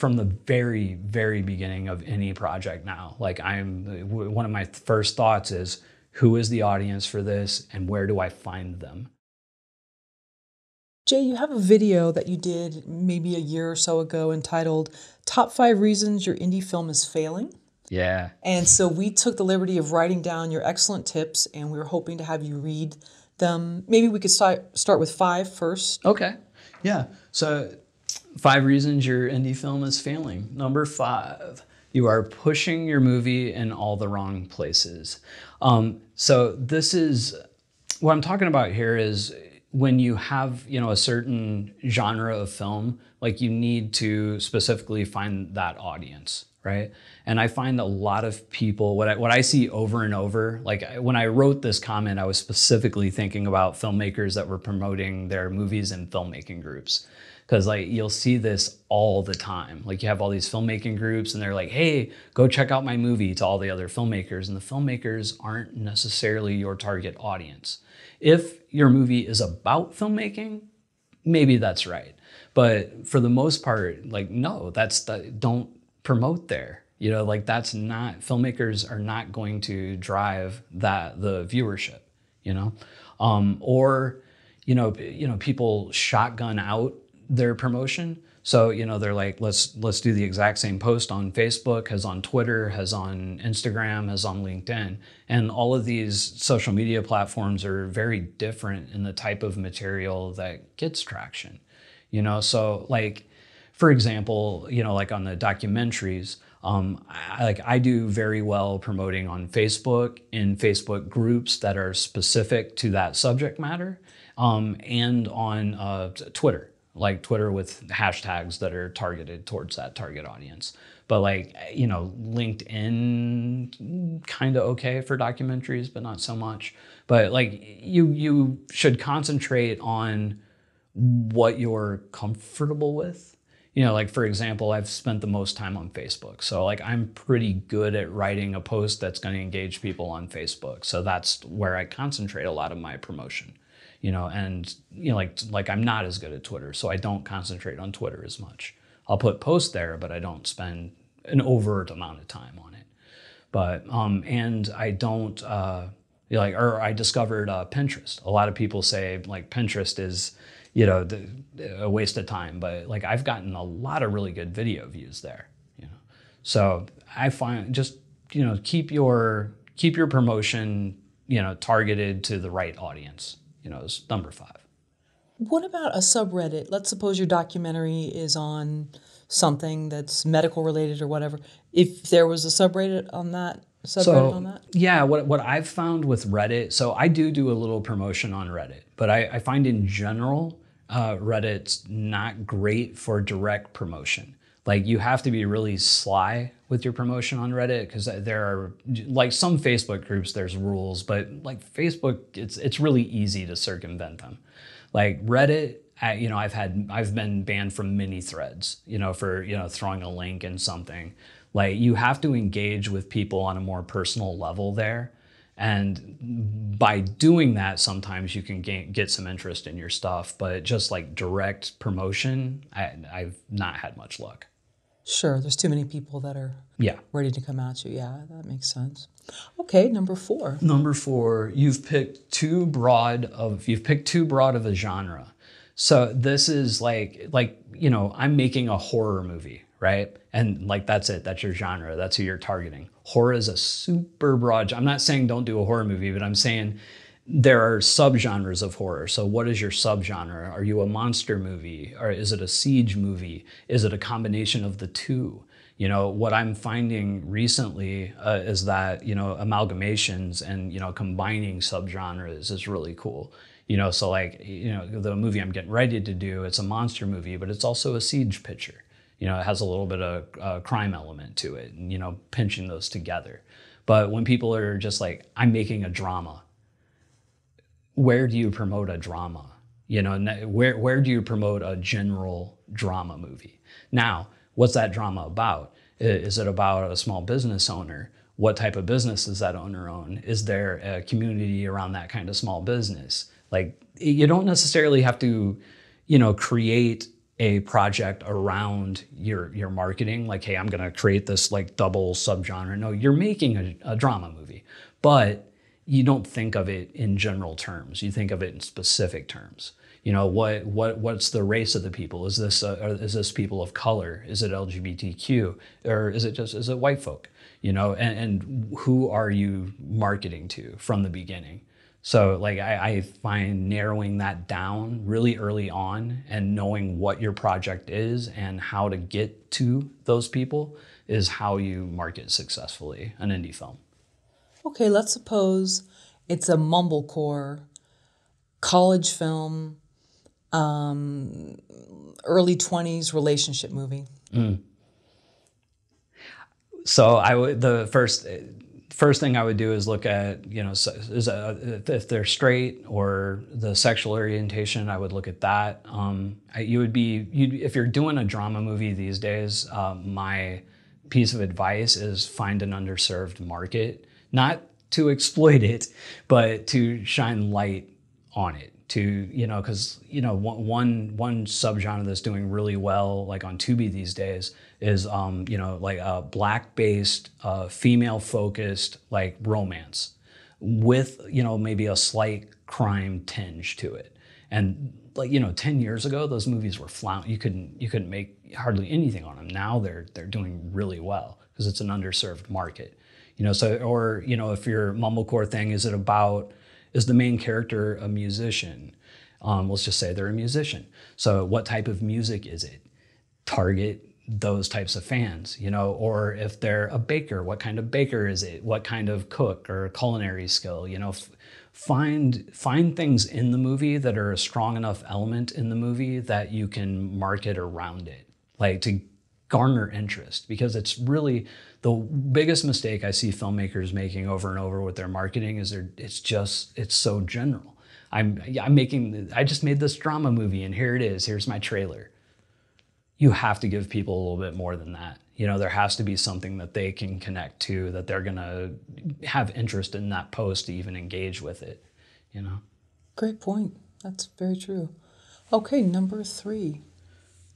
from the very, very beginning of any project now. Like one of my first thoughts is, who is the audience for this and where do I find them? Jay, you have a video that you did maybe a year or so ago entitled Top 5 Reasons Your Indie Film is Failing. Yeah. And so we took the liberty of writing down your excellent tips, and we were hoping to have you read them. Maybe we could start with 5 first. Okay. Yeah. So 5 reasons your indie film is failing. Number 5, you are pushing your movie in all the wrong places. So this is what I'm talking about here is when you have, a certain genre of film, like you need to specifically find that audience, right? And I find a lot of people, what I see over and over, like when I wrote this comment, I was specifically thinking about filmmakers that were promoting their movies in filmmaking groups. Because like you'll see this all the time. Like you have all these filmmaking groups and they're like, hey, go check out my movie to all the other filmmakers. And the filmmakers aren't necessarily your target audience. If your movie is about filmmaking, maybe that's right. But for the most part, like, no, don't promote there. Like that's not, filmmakers are not going to drive the viewership, or, people shotgun out their promotion. So, they're like, let's do the exact same post on Facebook, has on Twitter, has on Instagram, has on LinkedIn. And all of these social media platforms are very different in the type of material that gets traction. So like, for example, like on the documentaries, I do very well promoting on Facebook, in Facebook groups that are specific to that subject matter, and on Twitter. Like Twitter with hashtags that are targeted towards that target audience. But like, LinkedIn, kind of okay for documentaries, but not so much. But like you should concentrate on what you're comfortable with. Like for example, I've spent the most time on Facebook. So like I'm pretty good at writing a post that's going to engage people on Facebook. So that's where I concentrate a lot of my promotion. And like I'm not as good at Twitter, so I don't concentrate on Twitter as much. I'll put posts there, but I don't spend an overt amount of time on it. But and I don't I discovered Pinterest. A lot of people say like Pinterest is a waste of time, but like I've gotten a lot of really good video views there. So I find just keep your promotion targeted to the right audience. Is number 5. What about a subreddit? Let's suppose your documentary is on something that's medical related or whatever. If there was a subreddit on that, Yeah, what I've found with Reddit, so I do a little promotion on Reddit, but I find in general, Reddit's not great for direct promotion. Like you have to be really sly with your promotion on Reddit because there are like some Facebook groups, there's rules, but like Facebook, it's really easy to circumvent them. Like Reddit, I've been banned from many threads, for throwing a link in something. Like you have to engage with people on a more personal level there. And by doing that, sometimes you can get some interest in your stuff, but just like direct promotion, I've not had much luck. Sure, there's too many people that are ready to come at you. Yeah, that makes sense. Okay, number 4. Number 4, you've picked too broad of a genre. So this is like I'm making a horror movie, right? And like that's it, that's your genre, that's who you're targeting. Horror is a super broad. I'm not saying don't do a horror movie, but I'm saying there are subgenres of horror. So what is your subgenre? Are you a monster movie? Or is it a siege movie? Is it a combination of the two? What I'm finding recently is that, amalgamations and, combining subgenres is really cool. So like, the movie I'm getting ready to do, it's a monster movie, but it's also a siege picture. It has a little bit of crime element to it and, pinching those together. But when people are just like, I'm making a drama, where do you promote a drama? Where do you promote a general drama movie? Now, what's that drama about? Is it about a small business owner? What type of business does that owner own? Is there a community around that kind of small business? Like, you don't necessarily have to, create a project around your marketing, like, hey, I'm going to create this like double subgenre. No, you're making a drama movie, but you don't think of it in general terms. You think of it in specific terms. You know, what's the race of the people? Is this people of color? Is it LGBTQ, or is it white folk? You know, and who are you marketing to from the beginning? So like I find narrowing that down really early on and knowing what your project is and how to get to those people is how you market successfully an indie film. Okay, let's suppose it's a mumblecore college film, early 20s relationship movie. So the first thing I would do is look at, you know, if they're straight or the sexual orientation, I would look at that. If you're doing a drama movie these days, my piece of advice is find an underserved market, not to exploit it, but to shine light on it. To, you know, because, you know, one subgenre that's doing really well, like on Tubi these days, is you know, like a black-based, female-focused like romance with, you know, maybe a slight crime tinge to it. And like, you know, 10 years ago, those movies were you couldn't make hardly anything on them. Now they're doing really well because it's an underserved market. You know, so, or, you know, if your mumblecore thing, is the main character a musician? Let's just say they're a musician. So what type of music is it? Target those types of fans, you know, or if they're a baker, what kind of baker is it? What kind of cook or culinary skill, you know, find things in the movie that are a strong enough element in the movie that you can market around it, like to garner interest, because it's really the biggest mistake I see filmmakers making over and over with their marketing is it's so general. I just made this drama movie and here it is. Here's my trailer. You have to give people a little bit more than that. You know, there has to be something that they can connect to, that they're gonna have interest in that post to even engage with it, you know? Great point. That's very true. Okay, number 3.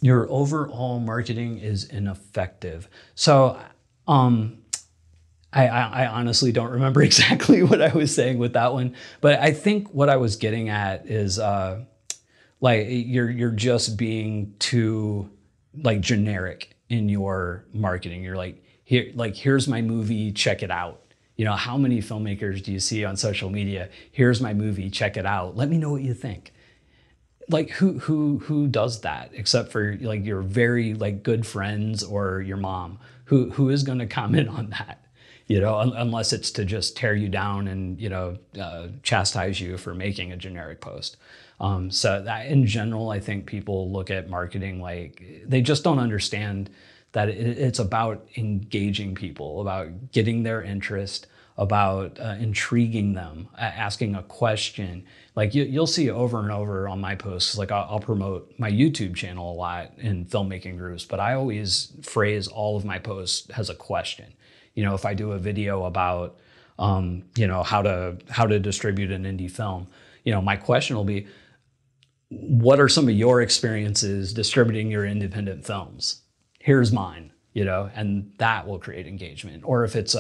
Your overall marketing is ineffective. So I honestly don't remember exactly what I was saying with that one, but I think what I was getting at is like you're just being too like generic in your marketing. You're like, here's my movie, check it out. You know, how many filmmakers do you see on social media? Here's my movie, check it out. Let me know what you think. Like who does that except for like your very like good friends or your mom? Who is going to comment on that? You know, unless it's to just tear you down and, you know, chastise you for making a generic post. So that in general, I think people look at marketing like they just don't understand that it's about engaging people, about getting their interest, about intriguing them, asking a question. Like you'll see over and over on my posts, like I'll promote my YouTube channel a lot in filmmaking groups, but I always phrase all of my posts as a question. You know, if I do a video about, you know, how to distribute an indie film, you know, my question will be, what are some of your experiences distributing your independent films? Here's mine, you know, and that will create engagement. Or if it's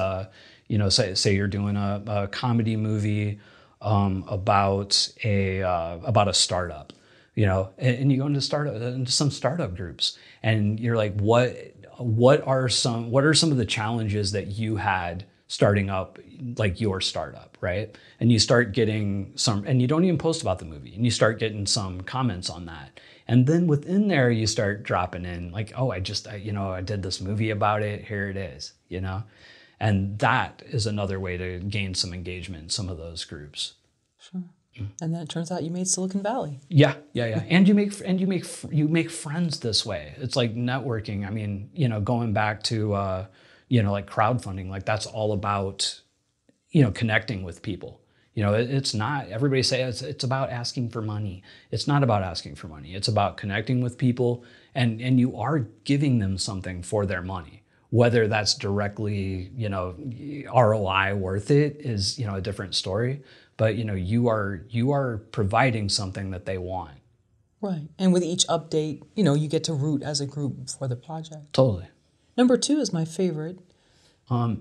you know, say you're doing a comedy movie about a startup, you know, and you go into some startup groups, and you're like, what are some of the challenges that you had starting up like your startup, right? And you start getting some, and you don't even post about the movie, and you start getting some comments on that. And then within there, you start dropping in like, oh, I did this movie about it. Here it is, you know? And that is another way to gain some engagement in some of those groups. Sure. And then it turns out you made Silicon Valley. Yeah. And you make friends this way. It's like networking. I mean, you know, going back to you know, like crowdfunding, like that's all about, you know, connecting with people. You know, it's not, everybody say it's about asking for money. It's not about asking for money. It's about connecting with people, and you are giving them something for their money. Whether that's directly, you know, ROI worth it is, you know, a different story. But, you know, you are providing something that they want. Right. And with each update, you get to root as a group for the project. Totally. Number 2 is my favorite.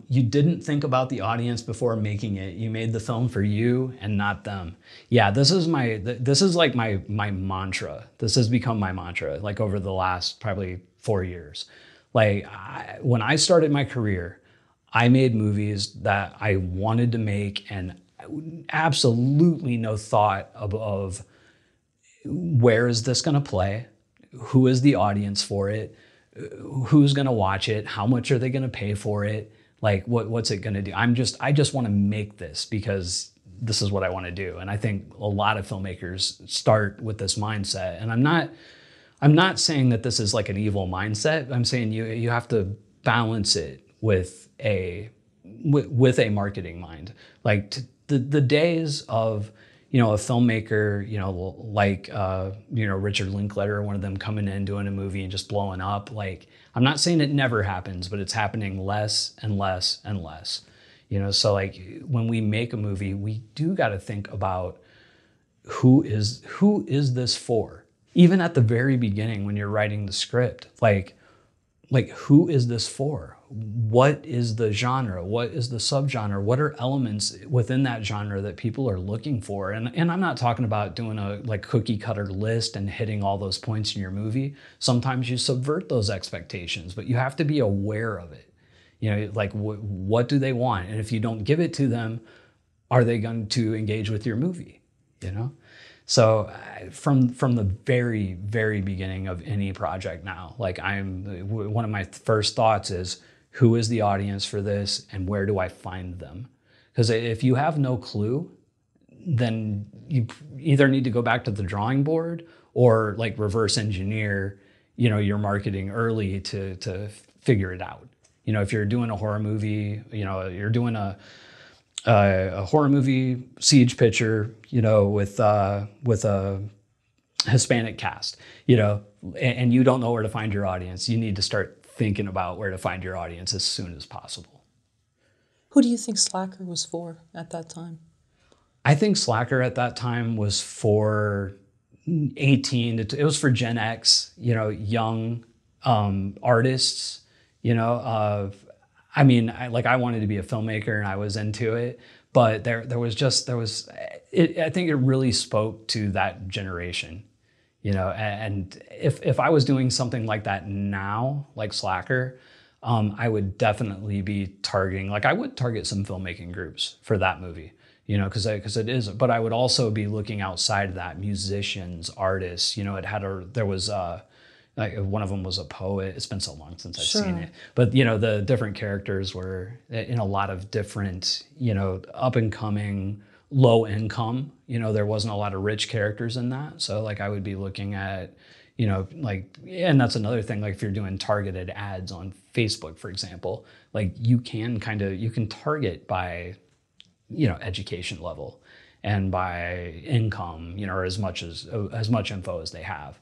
You didn't think about the audience before making it. You made the film for you and not them. Yeah, this is like my mantra. This has become my mantra, like over the last probably 4 years. Like when I started my career, I made movies that I wanted to make and absolutely no thought of where is this going to play? Who is the audience for it? Who's going to watch it? How much are they going to pay for it? Like, what's it going to do? I just want to make this because this is what I want to do. And I think a lot of filmmakers start with this mindset. And I'm not saying that this is like an evil mindset. I'm saying you have to balance it with a marketing mind. Like the days of, a filmmaker, like, Richard Linklater, one of them coming in, doing a movie and just blowing up. Like, I'm not saying it never happens, but it's happening less and less and less. So like when we make a movie, we do got to think about who is this for? Even at the very beginning when you're writing the script, like who is this for? What is the genre? What is the subgenre? What are elements within that genre that people are looking for? And I'm not talking about doing a like cookie cutter list and hitting all those points in your movie. Sometimes you subvert those expectations, but you have to be aware of it. Like what do they want? And if you don't give it to them, are they going to engage with your movie? So from the very, very beginning of any project now, like one of my first thoughts is, who is the audience for this and where do I find them? Because if you have no clue, then you either need to go back to the drawing board or like reverse engineer, your marketing early to figure it out. If you're doing a horror movie, you're doing a horror movie siege picture, with a Hispanic cast, and you don't know where to find your audience. You need to start thinking about where to find your audience as soon as possible. Who do you think Slacker was for at that time? I think Slacker at that time was for 18 to, it was for Gen X, young artists, I wanted to be a filmmaker and I was into it, but I think it really spoke to that generation, and if I was doing something like that now, like Slacker, I would definitely be targeting, I would target some filmmaking groups for that movie, because it is, but I would also be looking outside of that, musicians, artists, there was one of them was a poet. It's been so long since I've seen it. But, the different characters were in a lot of different, up and coming, low income. There wasn't a lot of rich characters in that. So I would be looking at, and that's another thing, if you're doing targeted ads on Facebook, for example, you can target by, education level and by income, or as much info as they have,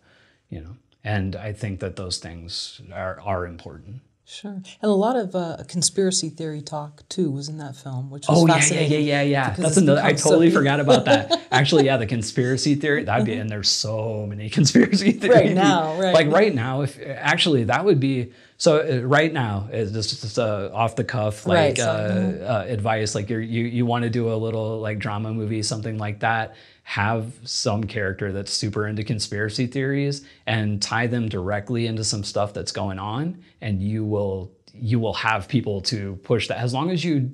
And I think that those things are important. Sure. And a lot of conspiracy theory talk, too, was in that film, which was fascinating. Yeah. That's another, I totally forgot about that. Actually, yeah, the conspiracy theory, and there's so many conspiracy theories. Right now, right. Right now, that would be, so right now, is just off the cuff, advice, you want to do a little, drama movie, something like that, have some character that's super into conspiracy theories and tie them directly into some stuff that's going on, and you will have people to push that. As long as you,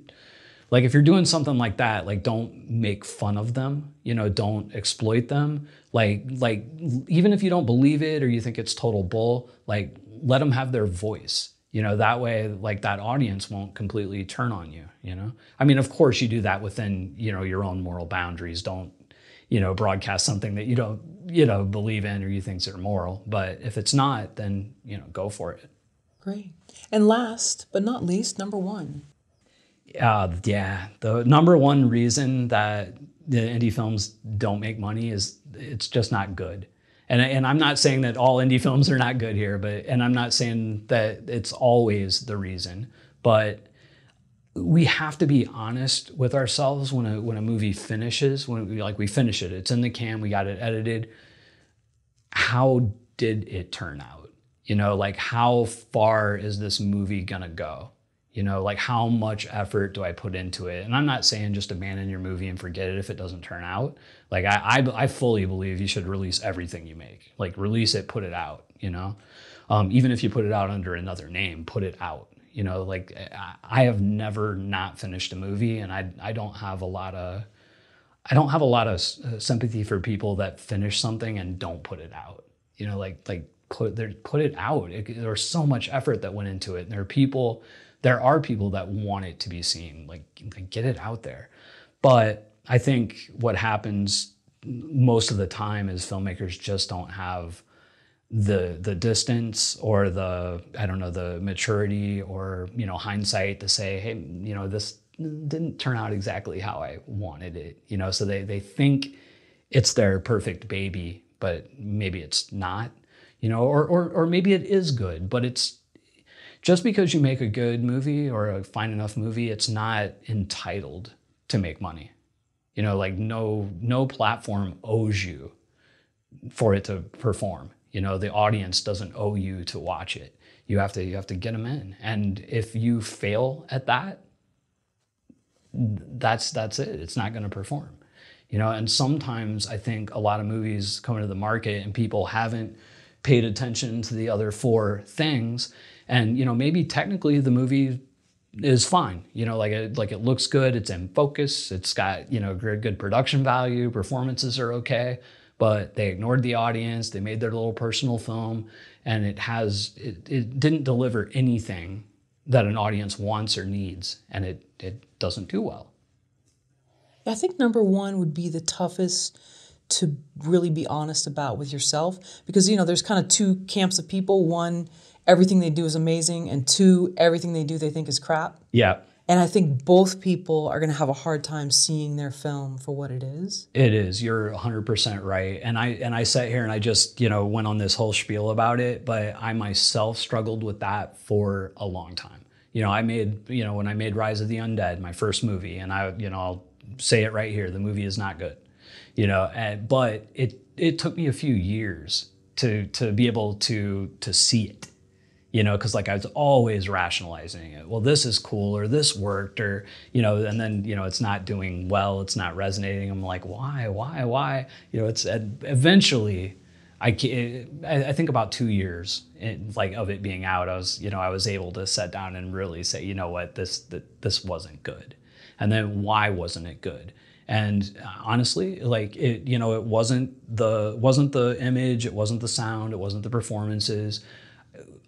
if you're doing something like that, don't make fun of them, don't exploit them. Even if you don't believe it or you think it's total bull, let them have their voice. That way, that audience won't completely turn on you, I mean, of course you do that within, your own moral boundaries. Don't, broadcast something that you don't, believe in or you think are moral. But if it's not, then, go for it. Great. And last but not least, number 1. The number one reason that the indie films don't make money is it's just not good. And I'm not saying that all indie films are not good here, and I'm not saying that it's always the reason, but we have to be honest with ourselves when a movie finishes, when we finish it, it's in the can, we got it edited. how did it turn out? You know, like how far is this movie gonna go? You know, like how much effort do I put into it? And I'm not saying just abandon your movie and forget it if it doesn't turn out. Like I fully believe you should release everything you make. Like release it, put it out, you know? Even if you put it out under another name, put it out. You know, like I have never not finished a movie, and I don't have a lot of sympathy for people that finish something and don't put it out. You know, like put it out. There's so much effort that went into it. And there are people that want it to be seen. Like get it out there. But I think what happens most of the time is filmmakers just don't have the distance or the maturity or, you know, hindsight to say, hey, you know, this didn't turn out exactly how I wanted it, you know, so they think it's their perfect baby, but maybe it's not, you know, or maybe it is good, but it's just because you make a good movie or a fine enough movie, it's not entitled to make money. You know, like no platform owes you for it to perform. You know, the audience doesn't owe you to watch it. You have to get them in. And if you fail at that, that's it. It's not going to perform. You know, and sometimes I think a lot of movies come into the market and people haven't paid attention to the other four things. And, you know, maybe technically the movie is fine. You know, like it looks good. It's in focus. It's got, you know, good production value. Performances are okay. But they ignored the audience. They made their little personal film, and it didn't deliver anything that an audience wants or needs, and it doesn't do well. I think number one would be the toughest to really be honest about with yourself, because, you know, there's kind of two camps of people. One, everything they do is amazing, and two, everything they do they think is crap. Yeah. And I think both people are going to have a hard time seeing their film for what it is. It is. You're 100% right. And I sat here and I just, you know, went on this whole spiel about it, but I myself struggled with that for a long time. You know, when I made Rise of the Undead, my first movie, and I'll say it right here, the movie is not good. You know, but it took me a few years to be able to see it. You know, because like I was always rationalizing it. Well, this is cool, or this worked, or, you know, and then, you know, it's not doing well, it's not resonating. I'm like, why? You know, it's eventually, I think about 2 years of it being out, I was able to sit down and really say, you know what, this wasn't good. And then why wasn't it good? And honestly, like it, you know, it wasn't the image, it wasn't the sound, it wasn't the performances.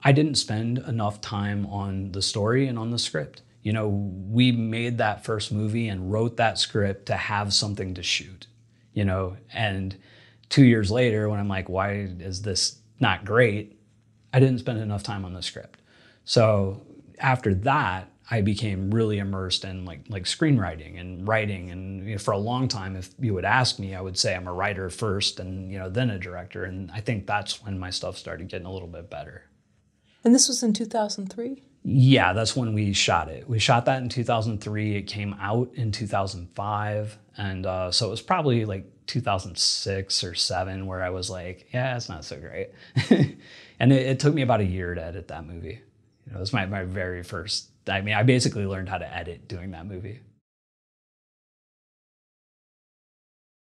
I didn't spend enough time on the story and on the script. You know, we made that first movie and wrote that script to have something to shoot, you know, and 2 years later when I'm like, why is this not great? I didn't spend enough time on the script. So after that, I became really immersed in like screenwriting and writing. And, you know, for a long time, if you would ask me, I would say I'm a writer first and, you know, then a director. And I think that's when my stuff started getting a little bit better. And this was in 2003? Yeah, that's when we shot it. We shot that in 2003. It came out in 2005. And so it was probably like 2006 or 7 where I was like, yeah, it's not so great. And it took me about a year to edit that movie. You know, it was my very first. I mean, I basically learned how to edit doing that movie.